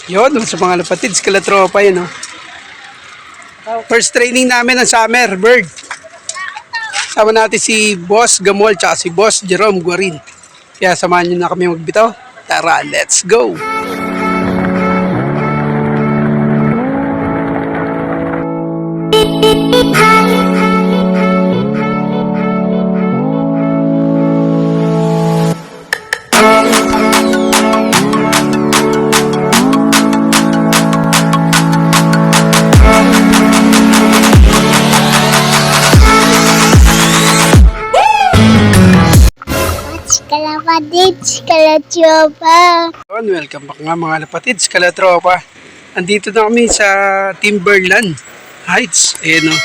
Yun, sa mga lapatids, kalatropa yun, oh. First training namin ng summer, bird. Sama natin si Boss Gamol tsaka si Boss Jerome Guarin. Kaya samahan nyo na kami magbitaw. Tara, let's go! Kalapatids, kalatropa. Welcome back nga mga lapatids, kalatropa. Andito na kami sa Timberland Heights. Ayan, oh.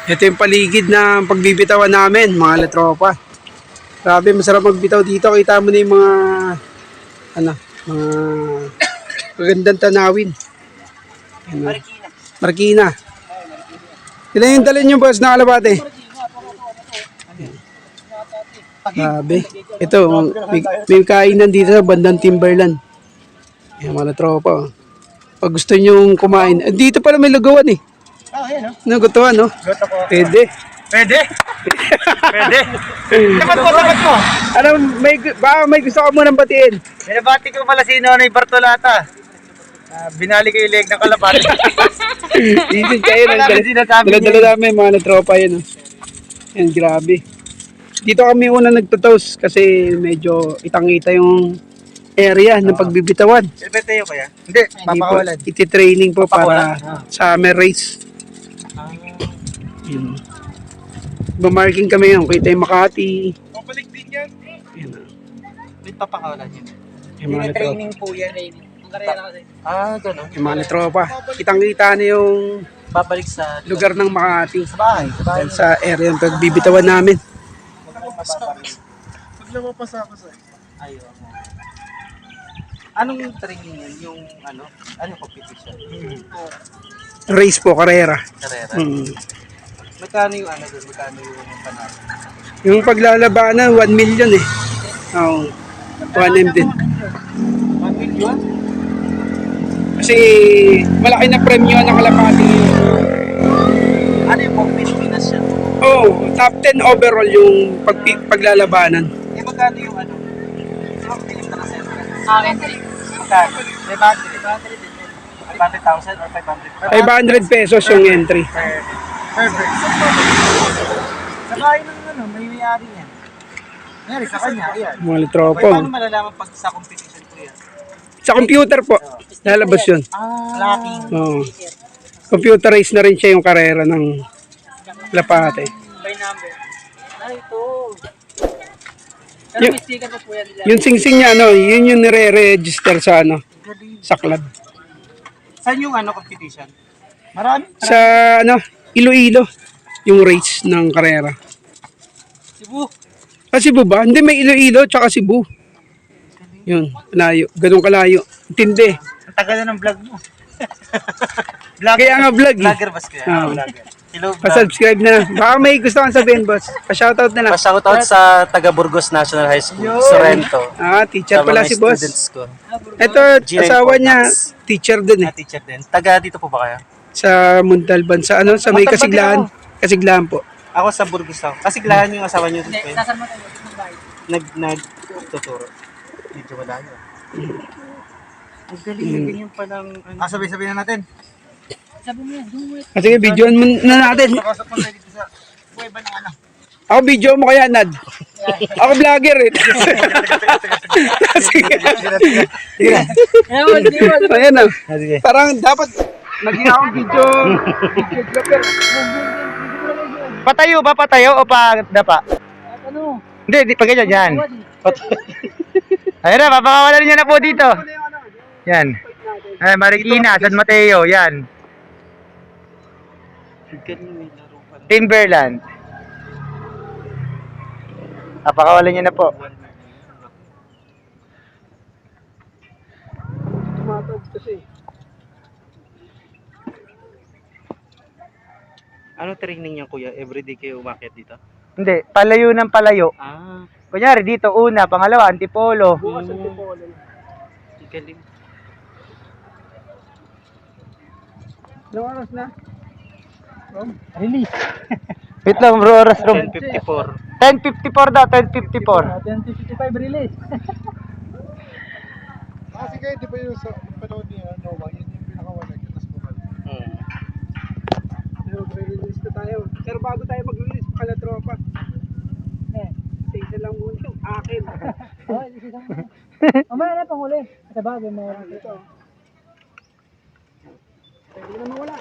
Ito yung paligid na pagbibitawan namin mga latropa. Grabe, masarap magbitaw dito. Kita mo na yung mga mga magandang tanawin. Ayan, oh. Marikina. Ilan yung dalhin yung boss na kalapate? Grabe. Ito, may kainan dito sa bandang Timberland. Ayan mga tropa. Pag gusto nyo kumain, dito pala may lugawan eh. Nagutuhan, no? Pwede. Pwede? Pwede? Sabat mo. Ano, may gusto ka munang batiin. Binabati ko pala si Nonoy Bartolata. Binali ko yung leg ng kalapati. Isin kayo. Dala-dala namin mga tropa yun. Yan, grabe. Dito kami una nagtutos kasi medyo itang-ita yung area ng pagbibitawan. Silbete kaya? Hindi, papakawalan. Iti-training po para summer race. Yun. Bumarking kami yun. Kita yung Makati. Pabalik din yan. Yun. May papakawalan yun. Yung mga Training po yan. Ang karera kasi. Ganun. Yung mga tropa. Kitang-kita na yung Babalik sa lugar ng Makati. Sa bahay. Sa area yung pagbibitawan namin. Pag lumapasa ako sa ayaw mo. Anong training yan? Yung anong competition? Race po, karera. Karera. Magkano yung doon? Magkano yung panalo? Yung paglalabanan, 1 million eh. Oo. 1M din. 1 million? Kasi malaki na premyo ng kalapati. Ano yung pang Pilipinas yan? Oh, top 10 overall yung paglalabanan. Magkano yung Saan pilim na kasi? Akin din. Magkano? 500,000 or 500? 500 pesos yung entry. Perfect. Sa bahay ng may-ari yan. Mayari sa kanya, ayan. Mga tropo. Paano malalaman pag sa competition po yan? Sa computer po, lalabas yun. Locking. Oh. Computerized na rin siya yung karera ng lapate. By number. Ito. Yung, yung sing-sing niya, yun yung nire-register sa sa club. Saan yung competition? Marami. Sa Iloilo, yung race ng karera. Cebu. Cebu ba? Hindi, may Iloilo tsaka Cebu. Yun, layo. Ganun kalayo. Intindi. Ang tagal na ng vlog mo. Kaya nga vlog. Vlogger bas kaya. Vlogger. Hello, Pa-subscribe na. Baka may gusto kang sabihin, boss. Pa-shoutout na lang. Pa-shoutout sa taga Burgos National High School, Sorrento. Teacher pala si boss. Ko. Ito, asawa niya, teacher din eh. Teacher din. Taga dito po ba kayo? Sa Montalban, sa sa may Kasiglahan. Kasiglahan po. Ako sa Burgos ako. Kasiglahan yung asawa niyo dito. Nasaan mo tayo? Nagtuturo. Medyo malayo. Ang galing, ganyan palang... sabi na natin. Sabi mo yan, Sige, videoan mo na natin. Pakasap mo tayo dito sa kuweba ng Ako video mo kaya, Nad. Ako vlogger eh. Sige. Ayan na. Parang dapat naging ako videographer. Patayo ba? Patayo o pa dapa? Hindi, pag ganyan, yan. Ayun na, papakawalan niyo na po dito. Yan. Marikina, San Mateo, yan. Timberland. Papakawalan niyo na po. Tumatawag kasi. Ano training niya kuya? Everyday kayo umakyat dito? Hindi, palayo ng palayo. Kunyari dito una, pangalawa antipolo. Bukas antipolo. Galing. Ilang oras na? Release. Wait lang bro, oras bro. 10:54. 10:54 daw, 10:54. 10:55 release. Kasi kayo, di ba yung sa panahon niya, Nova, yun yung pinakawalan yung tas bumalik. Pero mag-release na tayo. Pero bago tayo mag-release, kalatropa. Sa isa lang muna yung akin. Mamaya na panghuli. Sa bagay mo. Ito. Pwede na mawala.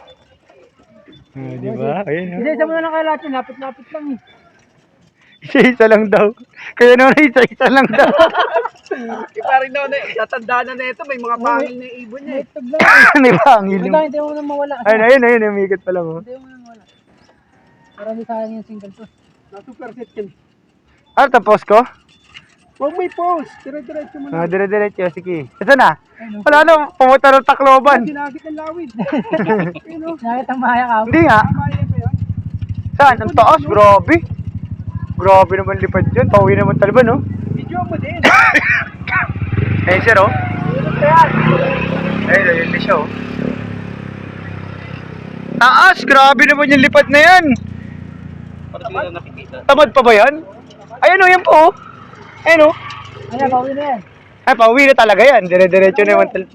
Di ba? Ayun. Isa-isa mo na lang kayo lahat yun. Lapit-lapit lang eh. Isa-isa lang daw. Kaya naman isa-isa lang daw. Iba rin na, tatandaan na ito. May mga pangil na ibon niya eh. Tag lang. Di ba? Ang Hindi hiling. hindi mo na mawala. Ayun. Umikot pala mo. Hindi mo na mawala. Para hindi sayang yung single to. Na-super set yan. Ano tapos ko? Huwag may pause. Dire-diretso mo lang. Dire-diretso. Sige. Ito na. Wala na. Pumunta ng Tacloban. Sinagit ng lawid. Ayun o. Nakit ang mahaya ka. Hindi nga. Kamaya pa yan. Saan? Ang taas. Grabe. Grabe naman lipad dyan. Pauwi naman talaga, no? Video mo din. Ayun sir, oh. Ayun siya, oh. Taas! Grabe naman yung lipad na yan. Tamad pa ba yan? Ayun, oh, yan po, oh. Ayun, oh. Ayan, pauwi na yan. Ay, pauwi na talaga yan. Dire-diretso naman talaga.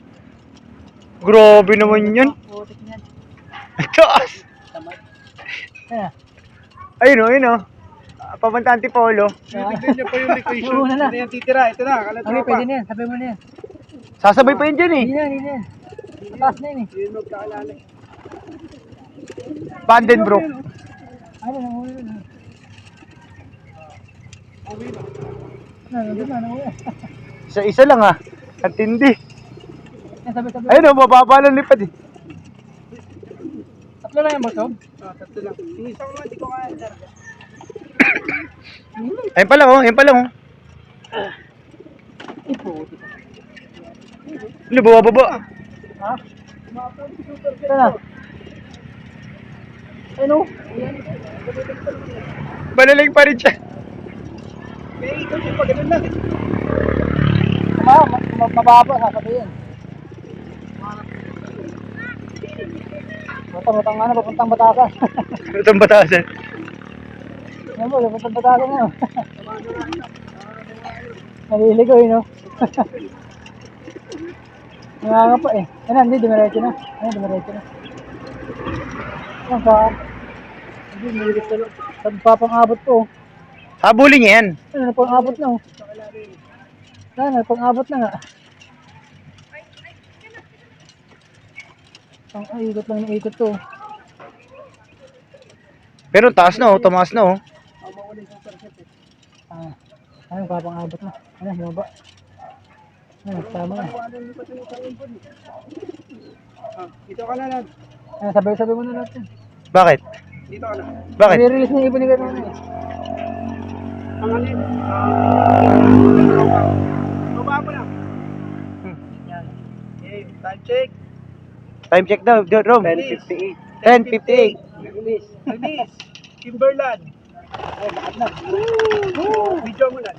Grabe naman yun. Putik niyan. Taas! Ayan. Ayun, oh. Papunta Antipolo. Bibigyan niya pa yung location. Yung una na. Ano yan titira? Ito na, Okay, kalatropa. pwede na yan. Sabi mo na yan. Sasabay pa yun dyan, eh. Hindi na yan. Taas na yun eh. Yun magkaalala. Vandenbroek. Ano, nanguwi na. Nandun na, nanguwi. Isa-isa lang, ah. Ang tindi. Yan, sabi-sabi. Ayun, oh. Mababa lang lipad, eh. Tatlo lang yan, Bosog. Tatlo lang. Yung isa ko naman, di ko kaya. Ayun pa lang, oh. Ayun pa lang, oh. Ano, baba. Ha? Ito na. Ano? Balaling pa rin siya. May ikot yung pag lang. Mababa, sasabihin. Matang nga na, papuntang Batasan. Itong batasan. Yan mo, papuntang Batasan na. Naliligoy, no? Nanganga pa eh. Yan, hindi, dumiretso na. Ayun, dumiretso na. Yan, saan? Hindi, miligit ka lang. Pagpapang-abot ko. Habulin niya yan. Ano, pang-abot na, oh. Ano, pang-abot na nga. Ay, ikot lang ng ikot to. Pero taas na, oh. Tumaas na, oh. Ano, papang-abot na. Ano, bumaba. Ano, tama na. Dito ka na lang. Ano, sabi mo na natin. Bakit? Dito ka na. Bakit? I-release na ibon ni Gano'n eh. Ang alin. Baba mo lang. Yan. Okay, time check. Time check daw, Rom. 10:58. 10:58. Release. Release. Timberland. Ay, lahat na. Video mo lang.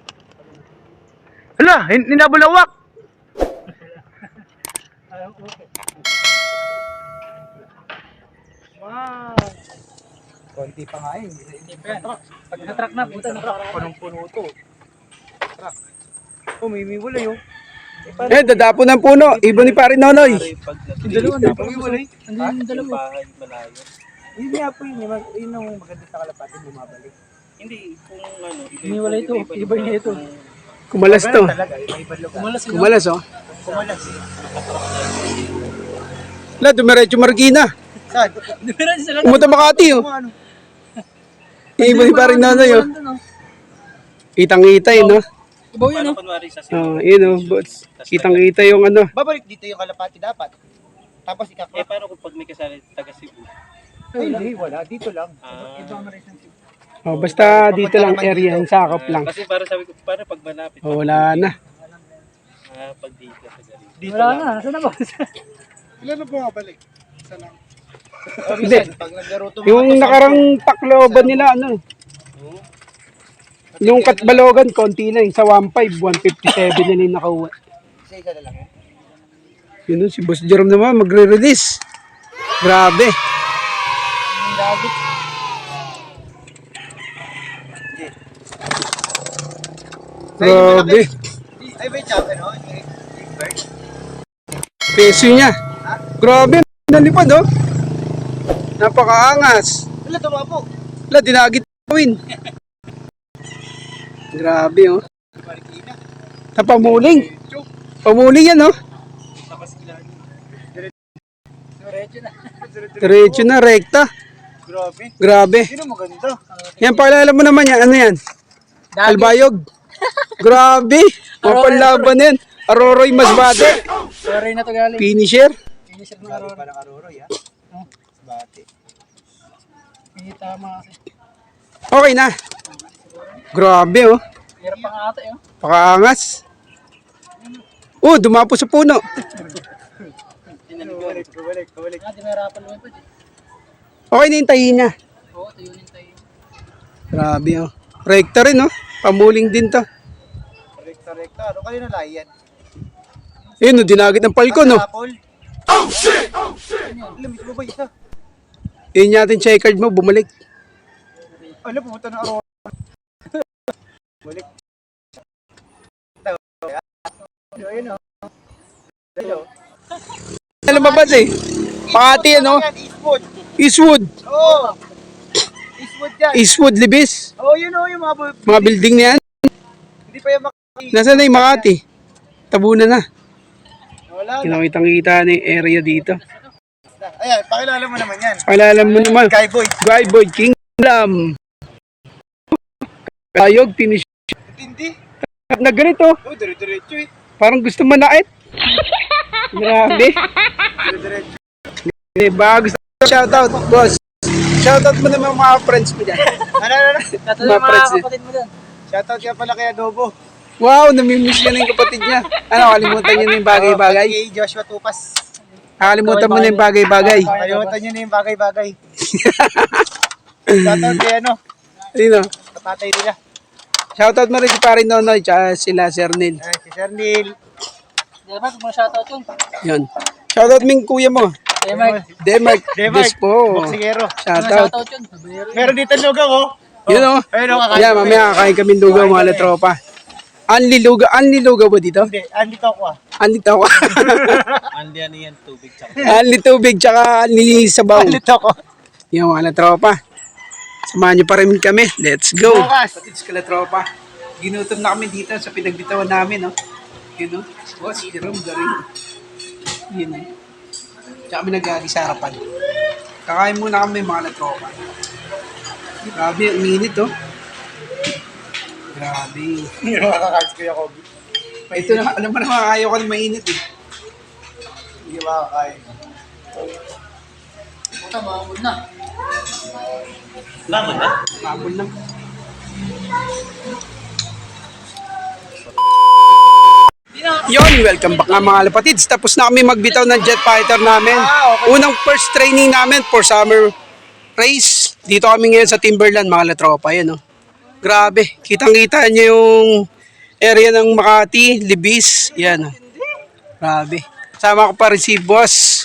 Hala, ninabulawak. Wow. Konti pa nga yun. Pag na-track na, puta na track. Punong-puno to. Oh, may wala yun. Eh, dadapo ng puno. Ibon ni Pare Nonoy. Yung dalawa na. Yung dalawa. Yun nga po yun. Yun ang maganda sa kalapatin, bumabalik. Hindi, kung ano, Iniwala ito. Iba niya ito. Kumalas to. Talaga, iba-ibang lugar. Kumalas, oh. Kumalas. La, dumiretso Marikina. Saan? Pumunta Makati, oh. Ano? Ibon ni Pare Nonoy, oh. Kitang-kita, eh, no? Ibaw yun, paano no? kunwari sa Oh, yun, oh. Bots. Kitang-kita yung ano. Babalik dito yung kalapati dapat. Tapos Eh, ikakla. paano kung pag may kasali taga Cebu? Ay, hindi, wala. Dito lang. Oh, basta dito lang area, yung sakop lang. Kasi para sabi ko, para pag malapit. Oh, wala na. Pag dito sa galing. Dito Wala lang. na. Nasaan na ba? Ilan na bumabalik? Isa lang. Hindi. Pag naglaro to Yung nakarang Tacloban nila, ano. Yung Katbalogan, konti na. Yung sa 1.5, 157 na yung nakauwi. isa na lang. Yun, si Boss Jerome naman, magre-release. Grabe. Ang gagit. Grabe. Ay, wait, ano? Peso niya. Grabe. Nalipad oh. Napakaangas. Wala, tumapo. Wala, dinagit gawin. Grabe oh. Napamuling. Pamuling yan oh. Diretso na. Diretso na, rekta. Grabe. Grabe. Sino maganda? Yan, pakilala mo naman yan. Ano yan? Albayog. Grabe. Mapanlaban yan. Aroroy Masbate. Sorry na to galing. Finisher. Finisher ng Aurora. Parang Aurora, ya. Bate. Hindi tama kasi. Okay na. Grabe oh. Hirap pang ate oh. Pakaangas. Oh, dumapo sa puno. Balik. Di mahirapan lumipad eh. Okay na yung tahi niya. Oo, tuyunin tayo. Grabe oh. Rekta rin oh. Pamuling din to. Rekta. Ano kayo na layan? Yun oh, dinagit ng palko no. Apple. Oh, shit! Alam, mismo ba isa? Yun natin checkered mo, bumalik. Alam, pumunta na Aurora. Balik. Ayun, oh. Alam ba ba eh? Pakati ano? Eastwood. Eastwood. Oo. Eastwood yan. Eastwood, Libis. Oo, yun o, yung mga Mga building na yan. hindi pa yung Nasaan na yung Makati? Tabunan na. Wala na. Kinakitang-kita na yung area dito. Ayan, pakilala mo naman yan. Pakilala mo naman. Skyboy. Skyboy Kingdom. Ayog, finish. Tindi. Na ganito. Oo, dire-diretso eh. Parang gusto manait. Grabe. Dire-diretso. Diba? Gusto shoutout, boss. Shoutout mo naman mga friends mo dyan. Ano? Tato Mga yung mga prets eh. kapatid mo doon. Shoutout ka pala kay Adobo. Wow, namimiss ka na yung kapatid niya. Ano, kalimutan niyo na yung bagay-bagay? Kay Joshua Tupas. Nakalimutan mo na yung bagay-bagay. Kalimutan nyo na yung bagay-bagay. Shoutout kay ano, Sino? kapatay nila. Shoutout mo rin si Pare Nonoy, tsaka sila Sir Neil. Ay, si Sir Neil. Di ba? Kung shoutout yun. Yun. Shoutout mo yung kuya mo. Eh, Mark. Demark Demark. Despo. Boksingero. Shoutout. Shoutout yun. Sabayero. Meron dito lugaw oh. Yun o. Ayun oh, kakain. Yan, mamaya kakain kami lugaw mga tropa. Anli lugaw ba dito? Hindi, andito ako ah. Anli tawa. Andi ano yan, tubig tsaka. Anli tubig, tsaka anli sabaw. Andito ako. Yung mga tropa. Samahan niyo pa rin kami. Let's go. Bukas. Patids ka tropa. Ginutom na kami dito sa pinagbitawan namin, no? Yun, no? Boss, Jerome Garin. Yun, no? Tsaka kami nag-agi sa harapan. Kakain muna kami, mga tropa. Grabe, ang init, oh. Grabe. Hindi mo makakain si Kuya Kobe. Ito na, alam mo naman, ayaw ko na mainit, eh. Hindi makakain. Puta, maamod na. Lamon na? Mabul lang. Yon, welcome back nga mga lapatids. Tapos na kami magbitaw ng jet fighter namin. Unang first training namin for summer race. Dito kami ngayon sa Timberland mga latropa. Yan, oh. Grabe, kitang-kita nyo yung area ng Makati, Libis. Yan, oh. Grabe. Sama ko pa rin si Boss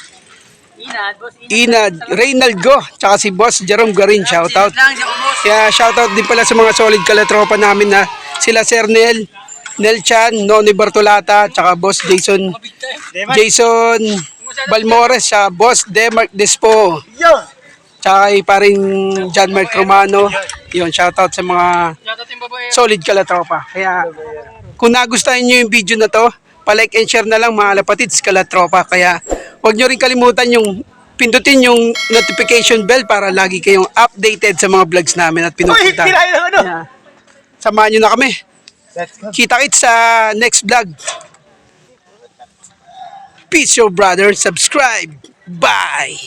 Inad, boss. Inad, Reynaldo, tsaka si Boss Jerome Garin. Shoutout. Lang, siya ko, boss. Kaya shoutout din pala sa mga solid kalatropa namin na sila Sir Nel Chan, Noni Bartolata, tsaka Boss Jason Balmores, sa Boss Demark Despo, Yo! tsaka paring John Mark Romano. Yun, shoutout sa mga Shoutout yung babae. solid kalatropa. Kaya kung nagustuhan nyo yung video na to, palike and share na lang mga lapatids kalatropa. Kaya huwag nyo rin kalimutan yung pindutin yung notification bell para lagi kayong updated sa mga vlogs namin at Uy, pinupunta. kinain lang ano? Yeah. Samahan nyo na kami. Let's go. Kita-kits sa next vlog. Peace, your brother. Subscribe. Bye.